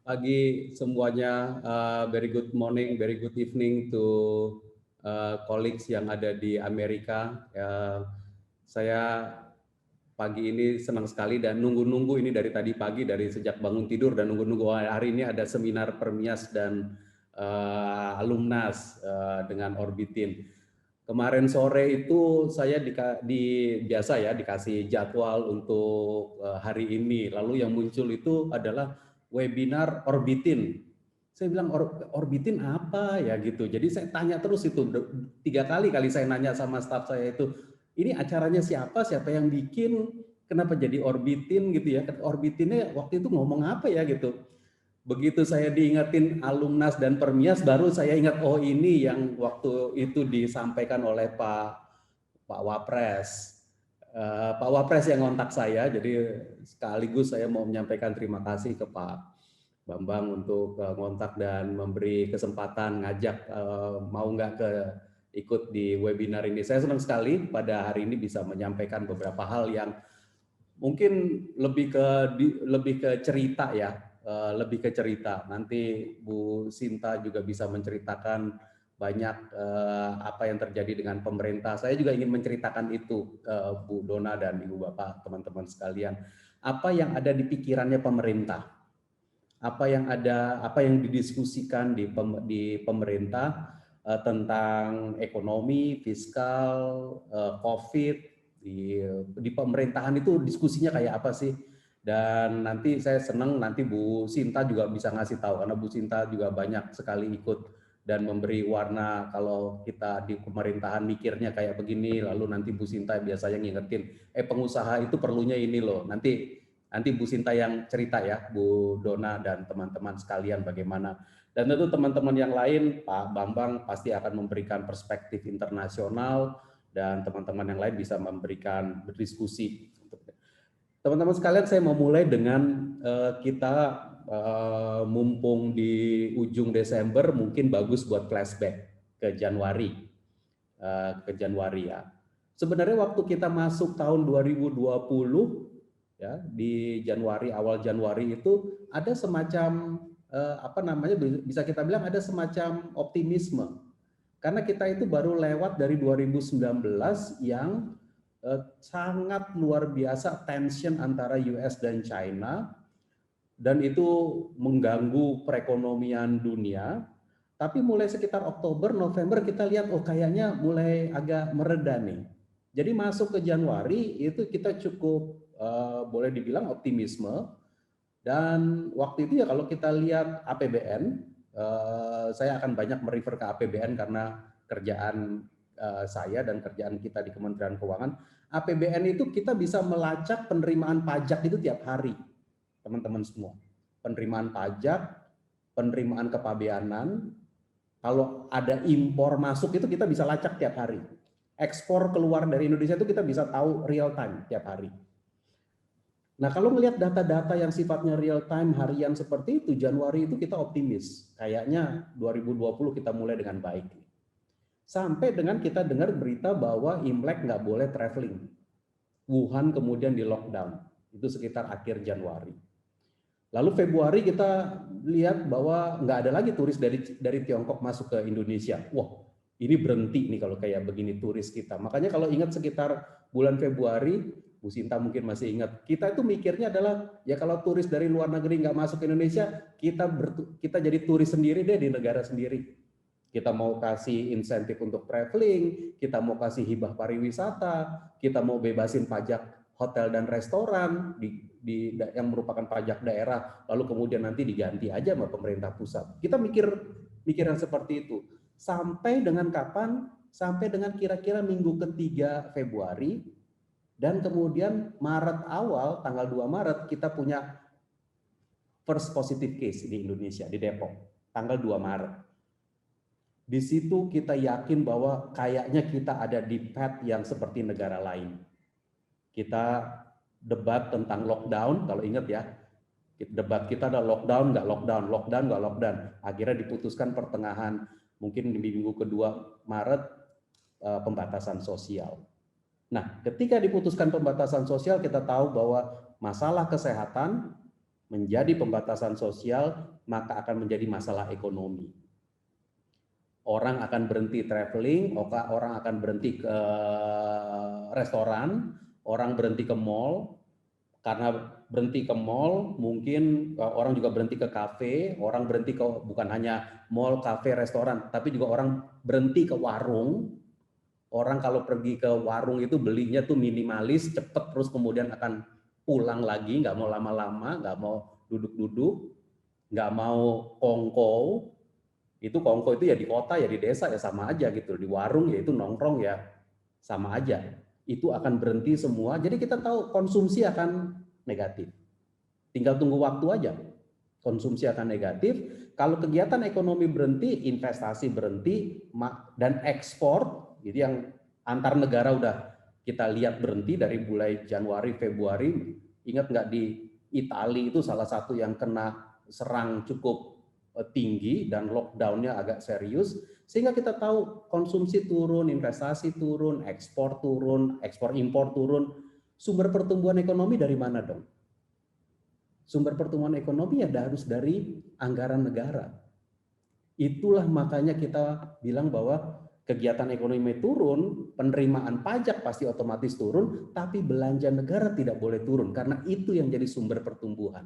pagi semuanya. Very good morning, very good evening to colleagues yang ada di Amerika. Saya pagi ini senang sekali dan nunggu-nunggu ini dari tadi pagi, dari sejak bangun tidur dan nunggu-nunggu hari ini ada seminar Permias dan alumnas dengan Orbitin. Kemarin sore itu saya biasa ya dikasih jadwal untuk hari ini. Lalu yang muncul itu adalah webinar Orbitin. Saya bilang Orbitin apa ya gitu. Jadi saya tanya terus itu 3 kali saya nanya sama staf saya itu. Ini acaranya siapa? Siapa yang bikin? Kenapa jadi Orbitin gitu ya? Orbitinnya waktu itu ngomong apa ya gitu. Begitu saya diingetin alumnas dan Permias, baru saya ingat, oh ini yang waktu itu disampaikan oleh Pak Wapres. Pak Wapres yang ngontak saya, jadi sekaligus saya mau menyampaikan terima kasih ke Pak Bambang untuk ngontak dan memberi kesempatan ngajak mau nggak ikut di webinar ini. Saya senang sekali pada hari ini bisa menyampaikan beberapa hal yang mungkin lebih ke cerita ya, lebih ke cerita. Nanti Bu Sinta juga bisa menceritakan banyak apa yang terjadi dengan pemerintah. Saya juga ingin menceritakan itu, Bu Dona dan Ibu Bapak, teman-teman sekalian. Apa yang ada di pikirannya pemerintah, apa yang didiskusikan di pemerintah tentang ekonomi, fiskal, COVID, di pemerintahan itu diskusinya kayak apa sih? Dan nanti saya senang nanti Bu Sinta juga bisa ngasih tahu, karena Bu Sinta juga banyak sekali ikut dan memberi warna kalau kita di pemerintahan mikirnya kayak begini, lalu nanti Bu Sinta biasanya ngingetin, pengusaha itu perlunya ini loh. Nanti Bu Sinta yang cerita ya, Bu Dona dan teman-teman sekalian bagaimana. Dan tentu teman-teman yang lain, Pak Bambang pasti akan memberikan perspektif internasional, dan teman-teman yang lain bisa memberikan berdiskusi. Teman-teman sekalian, saya mau mulai dengan kita mumpung di ujung Desember, mungkin bagus buat flashback ke Januari, ya. Sebenarnya waktu kita masuk tahun 2020 ya, di Januari, awal Januari itu ada semacam apa namanya, bisa kita bilang ada semacam optimisme. Karena kita itu baru lewat dari 2019 yang sangat luar biasa tension antara US dan China, dan itu mengganggu perekonomian dunia. Tapi mulai sekitar Oktober, November kita lihat, oh kayaknya mulai agak mereda nih. Jadi masuk ke Januari itu kita cukup boleh dibilang optimisme. Dan waktu itu ya kalau kita lihat APBN, saya akan banyak merefer ke APBN karena kerjaan saya dan kerjaan kita di Kementerian Keuangan. APBN itu kita bisa melacak penerimaan pajak itu tiap hari, teman-teman semua. Penerimaan pajak, penerimaan kepabeanan, kalau ada impor masuk itu kita bisa lacak tiap hari. Ekspor keluar dari Indonesia itu kita bisa tahu real time tiap hari. Nah, kalau melihat data-data yang sifatnya real time harian seperti itu, Januari itu kita optimis. Kayaknya 2020 kita mulai dengan baik. Sampai dengan kita dengar berita bahwa Imlek nggak boleh traveling. Wuhan kemudian di lockdown. Itu sekitar akhir Januari. Lalu Februari kita lihat bahwa nggak ada lagi turis dari Tiongkok masuk ke Indonesia. Wah, ini berhenti nih kalau kayak begini turis kita. Makanya kalau ingat sekitar bulan Februari, Bu Sinta mungkin masih ingat, kita itu mikirnya adalah ya kalau turis dari luar negeri nggak masuk ke Indonesia, kita jadi turis sendiri deh di negara sendiri. Kita mau kasih insentif untuk traveling, kita mau kasih hibah pariwisata, kita mau bebasin pajak hotel dan restoran yang merupakan pajak daerah, lalu kemudian nanti diganti aja sama pemerintah pusat. Kita mikiran seperti itu. Sampai dengan kapan? Sampai dengan kira-kira minggu ketiga Februari, dan kemudian Maret awal, tanggal 2 Maret, kita punya first positive case di Indonesia, di Depok, tanggal 2 Maret. Di situ kita yakin bahwa kayaknya kita ada di path yang seperti negara lain. Kita debat tentang lockdown, kalau ingat ya, debat kita ada lockdown, nggak lockdown, lockdown, nggak lockdown. Akhirnya diputuskan pertengahan, mungkin di minggu kedua Maret, pembatasan sosial. Nah, ketika diputuskan pembatasan sosial, kita tahu bahwa masalah kesehatan menjadi pembatasan sosial, maka akan menjadi masalah ekonomi. Orang akan berhenti traveling, orang akan berhenti ke restoran, orang berhenti ke mall. Karena berhenti ke mall, mungkin orang juga berhenti ke kafe, orang berhenti ke bukan hanya mall, kafe, restoran, tapi juga orang berhenti ke warung. Orang kalau pergi ke warung itu belinya tuh minimalis, cepet, terus kemudian akan pulang lagi, nggak mau lama-lama, nggak mau duduk-duduk, nggak mau kongko. Itu kongko itu ya di kota ya di desa ya sama aja gitu, di warung ya itu nongkrong ya sama aja. Itu akan berhenti semua, jadi kita tahu konsumsi akan negatif. Tinggal tunggu waktu aja, konsumsi akan negatif. Kalau kegiatan ekonomi berhenti, investasi berhenti, dan ekspor, gitu yang antar negara udah kita lihat berhenti dari mulai Januari, Februari. Ingat nggak di Italia itu salah satu yang kena serang cukup tinggi dan lockdownnya agak serius, sehingga kita tahu konsumsi turun, investasi turun, ekspor turun, ekspor impor turun. Sumber pertumbuhan ekonomi dari mana dong? Sumber pertumbuhan ekonomi ya harus dari anggaran negara. Itulah makanya kita bilang bahwa kegiatan ekonomi turun, penerimaan pajak pasti otomatis turun, tapi belanja negara tidak boleh turun karena itu yang jadi sumber pertumbuhan.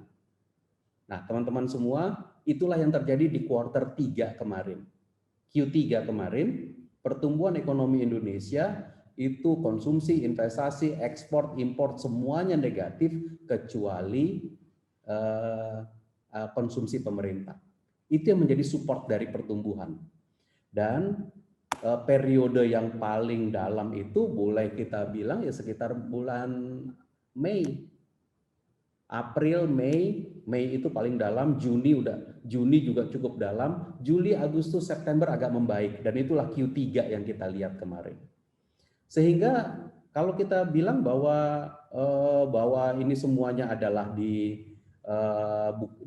Nah, teman-teman semua, itulah yang terjadi di kuartal 3 kemarin. Q3 kemarin, pertumbuhan ekonomi Indonesia itu konsumsi, investasi, ekspor, impor semuanya negatif kecuali konsumsi pemerintah. Itu yang menjadi support dari pertumbuhan. Dan periode yang paling dalam itu boleh kita bilang ya sekitar bulan Mei. April, Mei itu paling dalam, Juni juga cukup dalam, Juli, Agustus, September agak membaik, dan itulah Q3 yang kita lihat kemarin. Sehingga kalau kita bilang bahwa ini semuanya adalah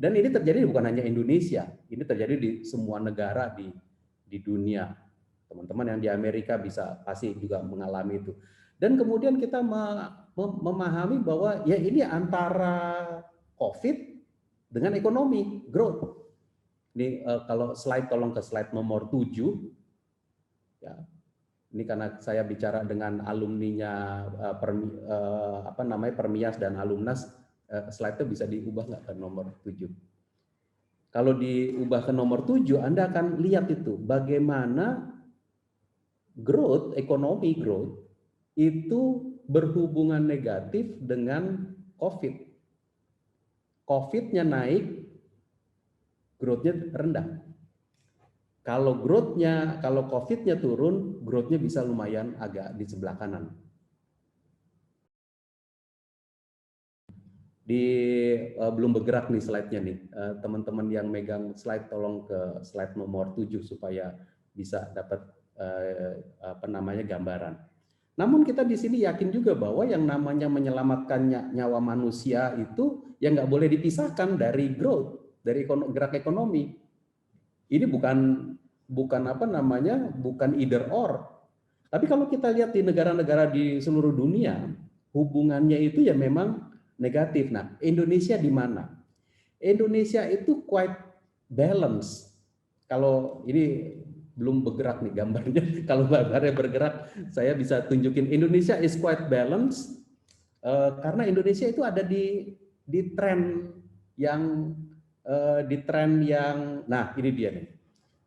dan ini terjadi bukan hanya Indonesia, ini terjadi di semua negara di dunia. Teman-teman yang di Amerika pasti juga mengalami itu. Dan kemudian kita memahami bahwa ya ini antara COVID dengan ekonomi, growth. Ini kalau slide, tolong ke slide nomor 7. Ya, ini karena saya bicara dengan alumninya Permias dan Alumnas, slide-nya bisa diubah nggak ke nomor 7? Kalau diubah ke nomor 7, Anda akan lihat itu bagaimana growth, ekonomi growth itu berhubungan negatif dengan COVID. COVID-nya naik, growth-nya rendah. Kalau COVID-nya turun, growth-nya bisa lumayan agak di sebelah kanan. Belum bergerak nih slide-nya nih. Teman-teman yang megang slide tolong ke slide nomor 7 supaya bisa dapat gambaran. Namun kita di sini yakin juga bahwa yang namanya menyelamatkan nyawa manusia itu yang nggak boleh dipisahkan dari growth, dari gerak ekonomi. Ini bukan either or. Tapi kalau kita lihat di negara-negara di seluruh dunia, hubungannya itu ya memang negatif. Nah, Indonesia di mana? Indonesia itu quite balance. Kalau ini belum bergerak nih gambarnya. Kalau gambarnya bergerak, saya bisa tunjukin Indonesia is quite balanced karena Indonesia itu ada di tren yang nah ini dia nih.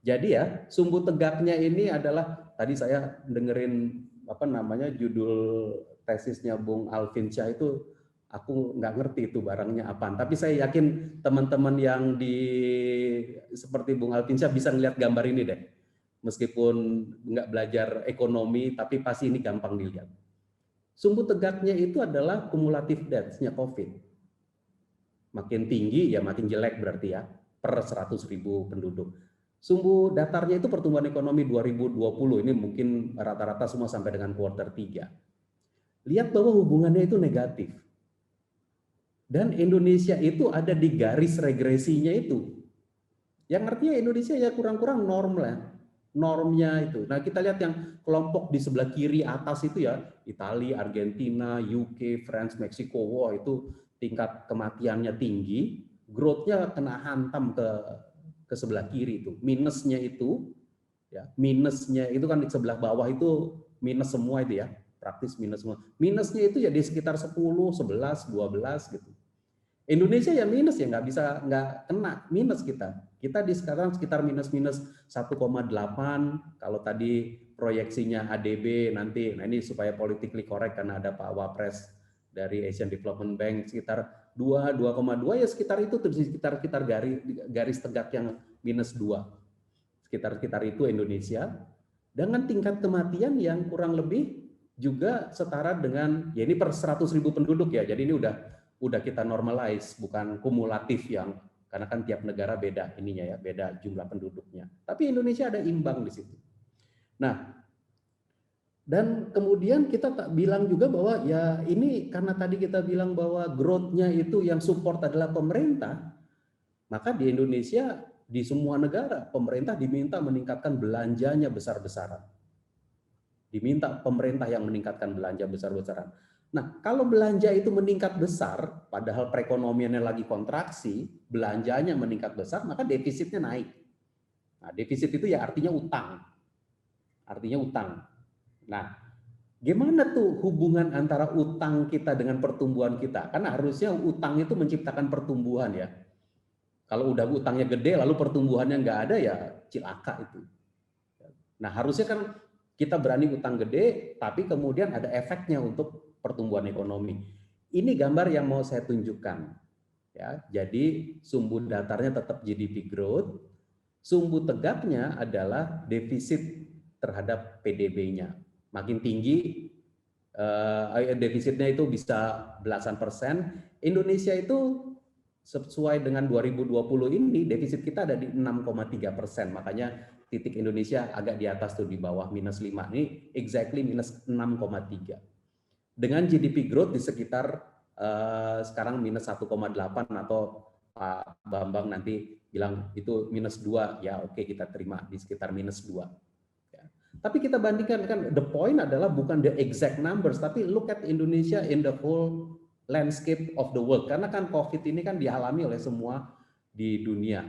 Jadi ya sumbu tegaknya ini adalah tadi saya dengerin judul tesisnya Bung Alvinsyah itu aku nggak ngerti itu barangnya apaan. Tapi saya yakin teman-teman yang seperti Bung Alvinsyah bisa ngelihat gambar ini deh. Meskipun nggak belajar ekonomi, tapi pasti ini gampang dilihat. Sumbu tegaknya itu adalah cumulative deaths-nya COVID. Makin tinggi ya makin jelek berarti ya, per 100.000 penduduk. Sumbu datarnya itu pertumbuhan ekonomi 2020, ini mungkin rata-rata semua sampai dengan kuartal 3. Lihat bahwa hubungannya itu negatif. Dan Indonesia itu ada di garis regresinya itu. Yang artinya Indonesia ya kurang-kurang norm lah. Normnya itu. Nah kita lihat yang kelompok di sebelah kiri atas itu ya, Italia, Argentina, UK, France, Meksiko, wow itu tingkat kematiannya tinggi. growth-nya kena hantam ke sebelah kiri itu. Minusnya itu, ya, minusnya itu kan di sebelah bawah itu minus semua itu ya, praktis minus semua. Minusnya itu ya di sekitar 10, 11, 12 gitu. Indonesia ya minus ya, nggak kena minus kita. Kita di sekarang sekitar minus 1,8. Kalau tadi proyeksinya ADB nanti, nah ini supaya politically correct karena ada Pak Wapres dari Asian Development Bank, sekitar 2,2 ya, sekitar itu tuh, sekitar garis tegak yang minus 2. Sekitar itu Indonesia, dengan tingkat kematian yang kurang lebih juga setara dengan, ya ini per 100.000 penduduk ya, jadi ini udah kita normalize, bukan kumulatif yang, karena kan tiap negara beda ininya ya, beda jumlah penduduknya. Tapi Indonesia ada imbang di situ. Nah, dan kemudian kita tak bilang juga bahwa ya ini karena tadi kita bilang bahwa growth-nya itu yang support adalah pemerintah, maka di Indonesia di semua negara pemerintah diminta meningkatkan belanjanya besar-besaran. Diminta pemerintah yang meningkatkan belanja besar-besaran. Nah, kalau belanja itu meningkat besar, padahal perekonomiannya lagi kontraksi, belanjanya meningkat besar, maka defisitnya naik. Nah, defisit itu ya artinya utang. Artinya utang. Nah, gimana tuh hubungan antara utang kita dengan pertumbuhan kita? Karena harusnya utang itu menciptakan pertumbuhan ya. Kalau udah utangnya gede, lalu pertumbuhannya nggak ada, ya cilaka itu. Nah, harusnya kan kita berani utang gede, tapi kemudian ada efeknya untuk pertumbuhan ekonomi. Ini gambar yang mau saya tunjukkan. Ya, jadi sumbu datarnya tetap GDP growth, sumbu tegaknya adalah defisit terhadap PDB-nya. Makin tinggi defisitnya itu bisa belasan persen. Indonesia itu sesuai dengan 2020 ini defisit kita ada di 6,3%. Makanya titik Indonesia agak di atas tuh, di bawah minus 5. Ini exactly minus 6,3. Dengan GDP growth di sekitar sekarang minus 1,8, atau Pak Bambang nanti bilang itu minus 2, ya oke, kita terima di sekitar minus 2. Ya. Tapi kita bandingkan, kan the point adalah bukan the exact numbers, tapi look at Indonesia in the whole landscape of the world. Karena kan COVID ini kan dialami oleh semua di dunia.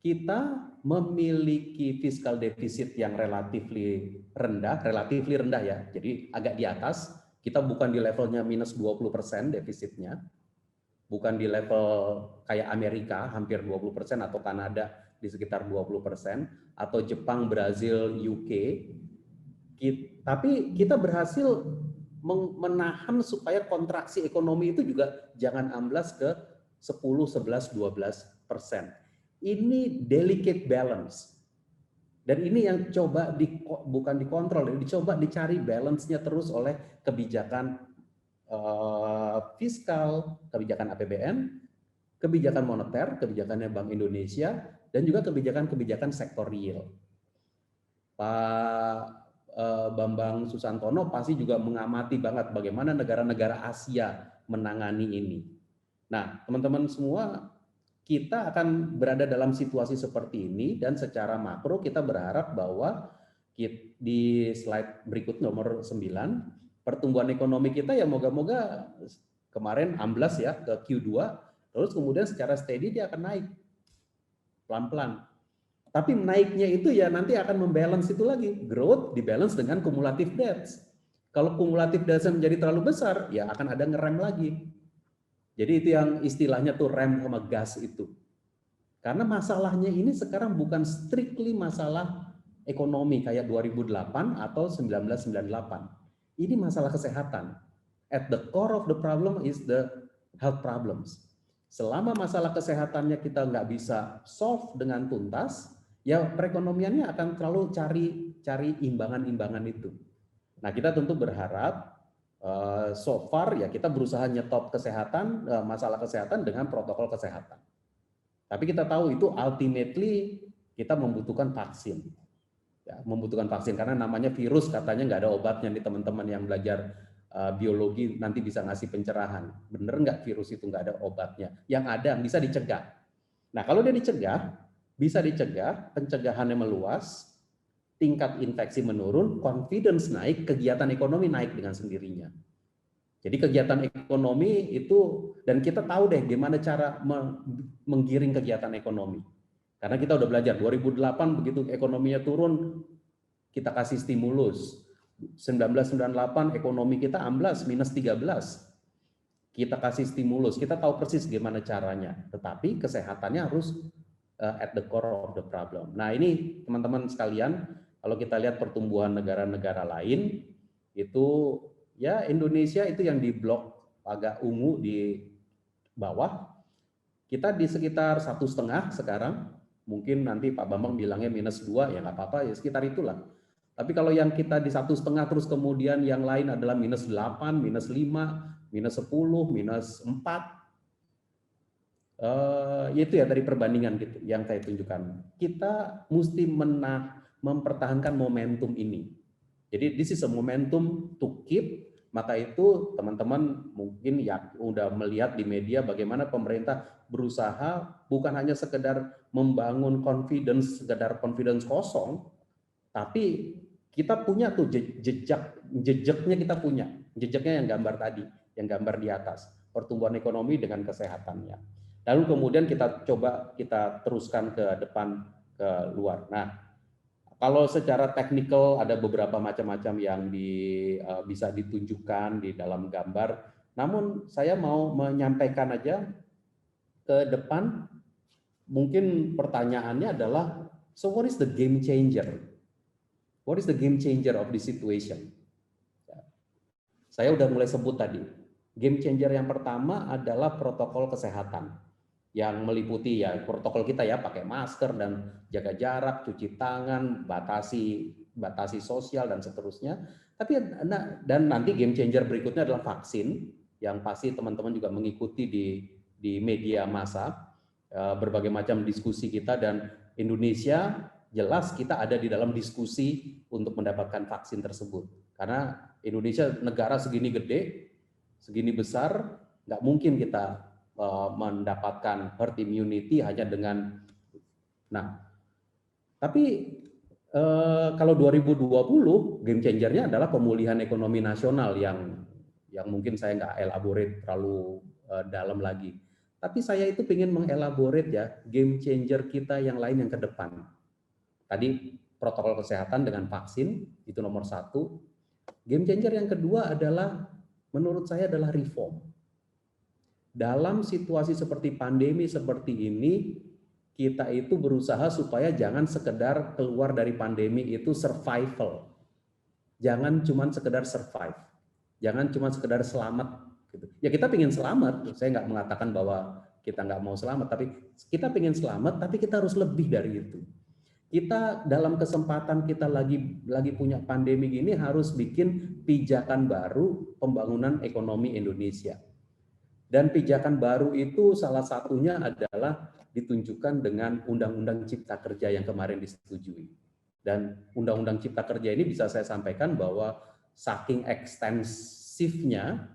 Kita memiliki fiskal defisit yang relatif rendah ya, jadi agak di atas. Kita bukan di levelnya minus 20% defisitnya, bukan di level kayak Amerika hampir 20% atau Kanada di sekitar 20%, atau Jepang, Brazil, UK. Tapi kita berhasil menahan supaya kontraksi ekonomi itu juga jangan amblas ke 10, 11, 12%. Ini delicate balance. Dan ini yang bukan dikontrol, dicoba dicari balance-nya terus oleh kebijakan fiskal, kebijakan APBN, kebijakan moneter, kebijakannya Bank Indonesia, dan juga kebijakan-kebijakan sektor real. Pak Bambang Susantono pasti juga mengamati banget bagaimana negara-negara Asia menangani ini. Nah, teman-teman semua, kita akan berada dalam situasi seperti ini, dan secara makro kita berharap bahwa di slide berikut nomor 9, pertumbuhan ekonomi kita ya moga-moga kemarin amblas ya ke Q2, terus kemudian secara steady dia akan naik pelan-pelan. Tapi naiknya itu ya nanti akan membalance itu lagi, growth dibalance dengan cumulative debts. Kalau cumulative debts menjadi terlalu besar, ya akan ada ngerem lagi. Jadi itu yang istilahnya tuh rem sama gas itu. Karena masalahnya ini sekarang bukan strictly masalah ekonomi kayak 2008 atau 1998. Ini masalah kesehatan. At the core of the problem is the health problems. Selama masalah kesehatannya kita nggak bisa solve dengan tuntas, ya perekonomiannya akan terlalu cari imbangan-imbangan itu. Nah, kita tentu berharap so far ya kita berusaha nyetop kesehatan, masalah kesehatan dengan protokol kesehatan. Tapi kita tahu itu ultimately kita membutuhkan vaksin. Ya, membutuhkan vaksin karena namanya virus, katanya nggak ada obatnya nih teman-teman yang belajar biologi nanti bisa ngasih pencerahan. Bener nggak virus itu nggak ada obatnya? Yang ada bisa dicegah. Nah, kalau dia dicegah, bisa dicegah, pencegahannya meluas, tingkat infeksi menurun, confidence naik, kegiatan ekonomi naik dengan sendirinya. Jadi kegiatan ekonomi itu, dan kita tahu deh gimana cara menggiring kegiatan ekonomi. Karena kita udah belajar 2008 begitu ekonominya turun, kita kasih stimulus. 1998 ekonomi kita amblas minus 13. Kita kasih stimulus, kita tahu persis gimana caranya. Tetapi kesehatannya harus at the core of the problem. Nah ini teman-teman sekalian, kalau kita lihat pertumbuhan negara-negara lain, itu ya Indonesia itu yang di blok agak ungu di bawah, kita di sekitar 1,5 sekarang, mungkin nanti Pak Bambang bilangnya -2, ya nggak apa-apa, ya sekitar itulah. Tapi kalau yang kita di 1,5 terus kemudian yang lain adalah -8, -5, -10, -4, itu ya dari perbandingan gitu yang saya tunjukkan. Kita mesti mempertahankan momentum ini. Jadi this is a momentum to keep. Maka itu teman-teman mungkin ya udah melihat di media bagaimana pemerintah berusaha bukan hanya sekedar membangun confidence, sekedar confidence kosong, tapi kita punya tuh jejaknya, kita punya jejaknya yang gambar tadi, yang gambar di atas, pertumbuhan ekonomi dengan kesehatannya. Lalu kemudian kita coba kita teruskan ke depan, ke luar. Nah, kalau secara teknikal ada beberapa macam-macam yang bisa ditunjukkan di dalam gambar. Namun saya mau menyampaikan aja ke depan, mungkin pertanyaannya adalah, so what is the game changer? What is the game changer of this situation? Saya udah mulai sebut tadi. Game changer yang pertama adalah protokol kesehatan, yang meliputi ya protokol kita ya, pakai masker dan jaga jarak, cuci tangan, batasi sosial dan seterusnya. Tapi dan nanti game changer berikutnya adalah vaksin, yang pasti teman-teman juga mengikuti di media massa berbagai macam diskusi kita, dan Indonesia jelas kita ada di dalam diskusi untuk mendapatkan vaksin tersebut. Karena Indonesia negara segini gede, segini besar, nggak mungkin kita mendapatkan herd immunity hanya dengan, nah, tapi kalau 2020 game changernya adalah pemulihan ekonomi nasional yang mungkin saya nggak elaborate terlalu dalam lagi. Tapi saya itu ingin mengelaborate ya game changer kita yang lain yang ke depan. Tadi protokol kesehatan dengan vaksin itu nomor 1. Game changer yang kedua adalah menurut saya adalah reform. Dalam situasi seperti pandemi seperti ini, kita itu berusaha supaya jangan sekedar keluar dari pandemi itu survival. Jangan cuma sekedar survive. Jangan cuma sekedar selamat. Gitu. Ya kita pengen selamat, saya nggak mengatakan bahwa kita nggak mau selamat, tapi kita pengen selamat, tapi kita harus lebih dari itu. Kita dalam kesempatan kita lagi punya pandemi gini harus bikin pijakan baru pembangunan ekonomi Indonesia. Dan pijakan baru itu salah satunya adalah ditunjukkan dengan Undang-Undang Cipta Kerja yang kemarin disetujui. Dan Undang-Undang Cipta Kerja ini bisa saya sampaikan bahwa saking ekstensifnya,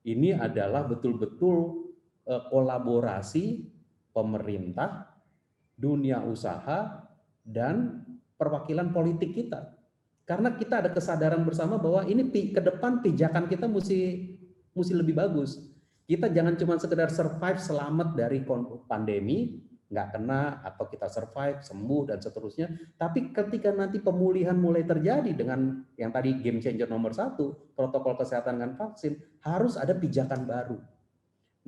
ini adalah betul-betul kolaborasi pemerintah, dunia usaha, dan perwakilan politik kita. Karena kita ada kesadaran bersama bahwa ini ke depan pijakan kita mesti lebih bagus. Kita jangan cuma sekedar survive selamat dari pandemi, nggak kena, atau kita survive, sembuh, dan seterusnya. Tapi ketika nanti pemulihan mulai terjadi dengan yang tadi game changer nomor 1, protokol kesehatan dengan vaksin, harus ada pijakan baru.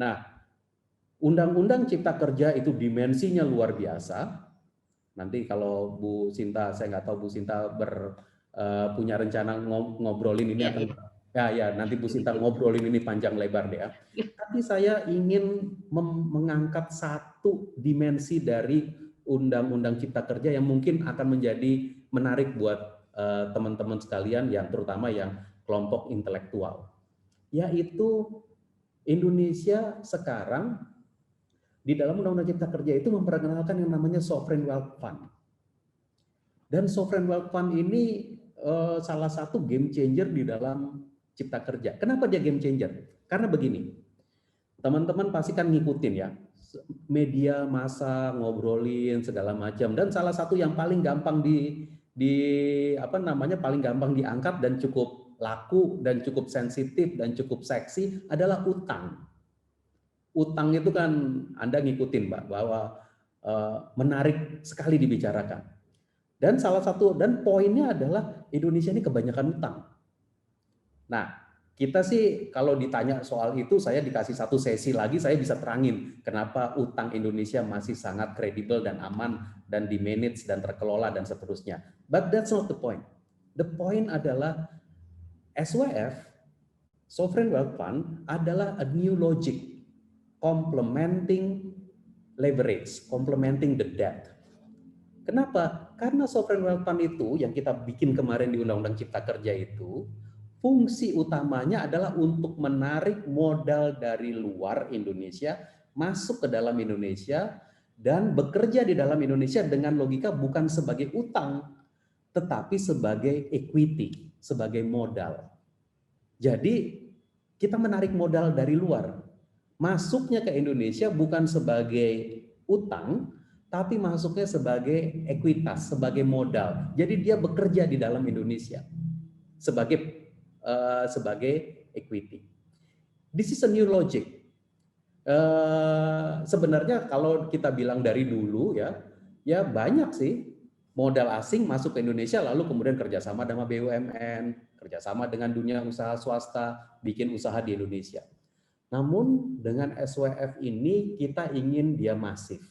Nah, Undang-Undang Cipta Kerja itu dimensinya luar biasa. Nanti kalau Bu Sinta, saya nggak tahu Bu Sinta punya rencana ngobrolin ini akan ya nanti Bu Sinta ngobrolin ini panjang lebar deh ya. Tapi saya ingin mengangkat satu dimensi dari Undang-Undang Cipta Kerja yang mungkin akan menjadi menarik buat teman-teman sekalian, yang terutama yang kelompok intelektual, yaitu Indonesia sekarang di dalam Undang-Undang Cipta Kerja itu memperkenalkan yang namanya Sovereign Wealth Fund. Dan Sovereign Wealth Fund ini salah satu game changer di dalam Cipta Kerja. Kenapa dia game changer? Karena begini, teman-teman pasti kan ngikutin ya, media massa ngobrolin segala macam, dan salah satu yang paling gampang paling gampang diangkat dan cukup laku dan cukup sensitif dan cukup seksi adalah utang. Utang itu kan Anda ngikutin, Mbak, bahwa menarik sekali dibicarakan. Dan salah satu dan poinnya adalah Indonesia ini kebanyakan utang. Nah, kita sih kalau ditanya soal itu, saya dikasih satu sesi lagi, saya bisa terangin kenapa utang Indonesia masih sangat kredibel dan aman dan di-manage dan terkelola dan seterusnya. But that's not the point. The point adalah SWF, Sovereign Wealth Fund, adalah a new logic, complementing leverage, complementing the debt. Kenapa? Karena Sovereign Wealth Fund itu yang kita bikin kemarin di Undang-Undang Cipta Kerja itu, fungsi utamanya adalah untuk menarik modal dari luar Indonesia masuk ke dalam Indonesia dan bekerja di dalam Indonesia dengan logika bukan sebagai utang, tetapi sebagai equity, sebagai modal. Jadi kita menarik modal dari luar. Masuknya ke Indonesia bukan sebagai utang, tapi masuknya sebagai ekuitas, sebagai modal. Jadi dia bekerja di dalam Indonesia sebagai equity. This is a new logic. Sebenarnya kalau kita bilang dari dulu ya banyak sih modal asing masuk ke Indonesia lalu kemudian kerjasama dengan BUMN, kerjasama dengan dunia usaha swasta, bikin usaha di Indonesia. Namun dengan SWF ini kita ingin dia masif.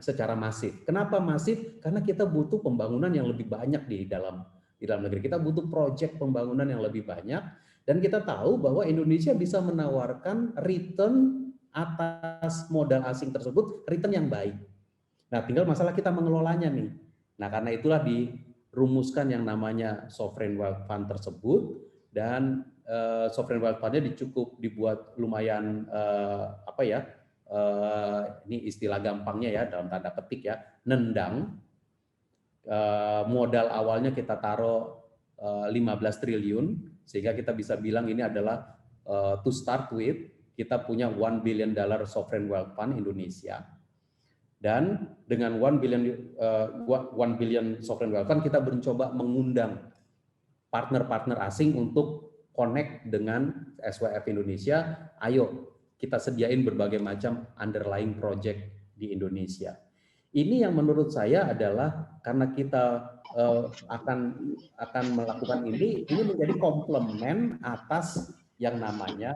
Secara masif. Kenapa masif? Karena kita butuh pembangunan yang lebih banyak di dalam negeri. Kita butuh proyek pembangunan yang lebih banyak dan kita tahu bahwa Indonesia bisa menawarkan return atas modal asing tersebut, return yang baik. Nah, tinggal masalah kita mengelolanya nih. Nah, karena itulah dirumuskan yang namanya Sovereign Wealth Fund tersebut dan Sovereign Wealth Fund-nya dibuat lumayan ini istilah gampangnya ya dalam tanda petik ya, nendang. Modal awalnya kita taruh 15 triliun sehingga kita bisa bilang ini adalah to start with kita punya $1 billion sovereign wealth fund Indonesia. Dan dengan 1 billion sovereign wealth fund kita mencoba mengundang partner-partner asing untuk connect dengan SWF Indonesia. Ayo kita sediain berbagai macam underlying project di Indonesia. Ini yang menurut saya adalah karena kita akan melakukan ini menjadi komplement atas yang namanya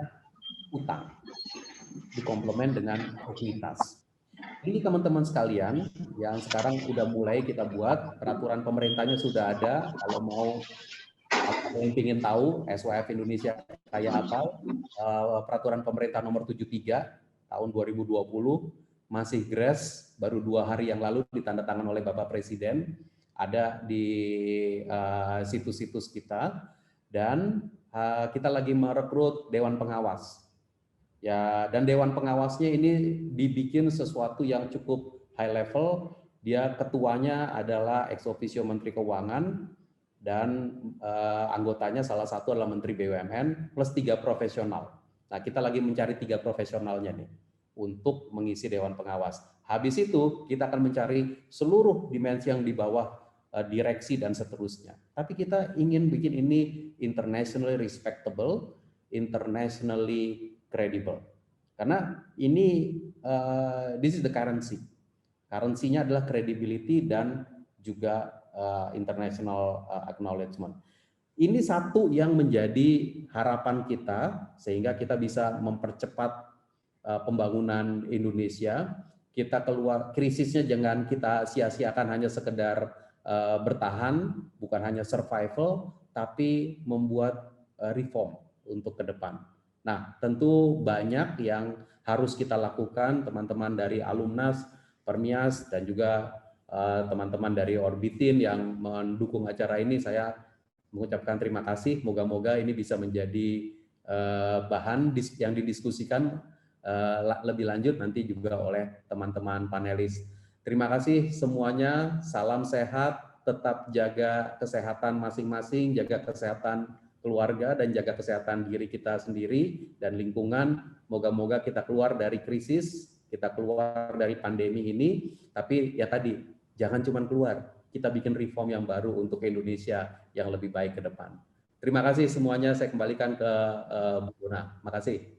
utang, dikomplement dengan ekuitas. Ini teman-teman sekalian yang sekarang udah mulai kita buat, peraturan pemerintahnya sudah ada. Kalau mau yang ingin tahu SWF Indonesia kayak apa, peraturan pemerintah nomor 73 tahun 2020 masih GRAS, baru 2 hari yang lalu ditandatangan oleh Bapak Presiden, ada di situs-situs kita, dan kita lagi merekrut Dewan Pengawas. Ya, dan Dewan Pengawasnya ini dibikin sesuatu yang cukup high level. Dia ketuanya adalah ex officio Menteri Keuangan dan anggotanya salah satu adalah Menteri BUMN plus 3 profesional. Nah, kita lagi mencari 3 profesionalnya nih untuk mengisi Dewan Pengawas. Habis itu kita akan mencari seluruh dimensi yang di bawah direksi dan seterusnya. Tapi kita ingin bikin ini internationally respectable, internationally credible. Karena ini this is the currency. Currency-nya adalah credibility dan juga international acknowledgement. Ini satu yang menjadi harapan kita sehingga kita bisa mempercepat pembangunan Indonesia. Kita keluar krisisnya, jangan kita sia-siakan hanya sekedar bertahan, bukan hanya survival, tapi membuat reform untuk ke depan. Nah, tentu banyak yang harus kita lakukan, teman-teman dari Alumnas, Permias, dan juga teman-teman dari Orbitin yang mendukung acara ini. Saya mengucapkan terima kasih. Moga-moga ini bisa menjadi bahan yang didiskusikan lebih lanjut nanti juga oleh teman-teman panelis. Terima kasih semuanya, salam sehat, tetap jaga kesehatan masing-masing, jaga kesehatan keluarga dan jaga kesehatan diri kita sendiri dan lingkungan. Moga-moga kita keluar dari krisis, kita keluar dari pandemi ini, tapi ya tadi, jangan cuma keluar, kita bikin reform yang baru untuk Indonesia yang lebih baik ke depan. Terima kasih semuanya, saya kembalikan ke Bu Dona. Terima kasih.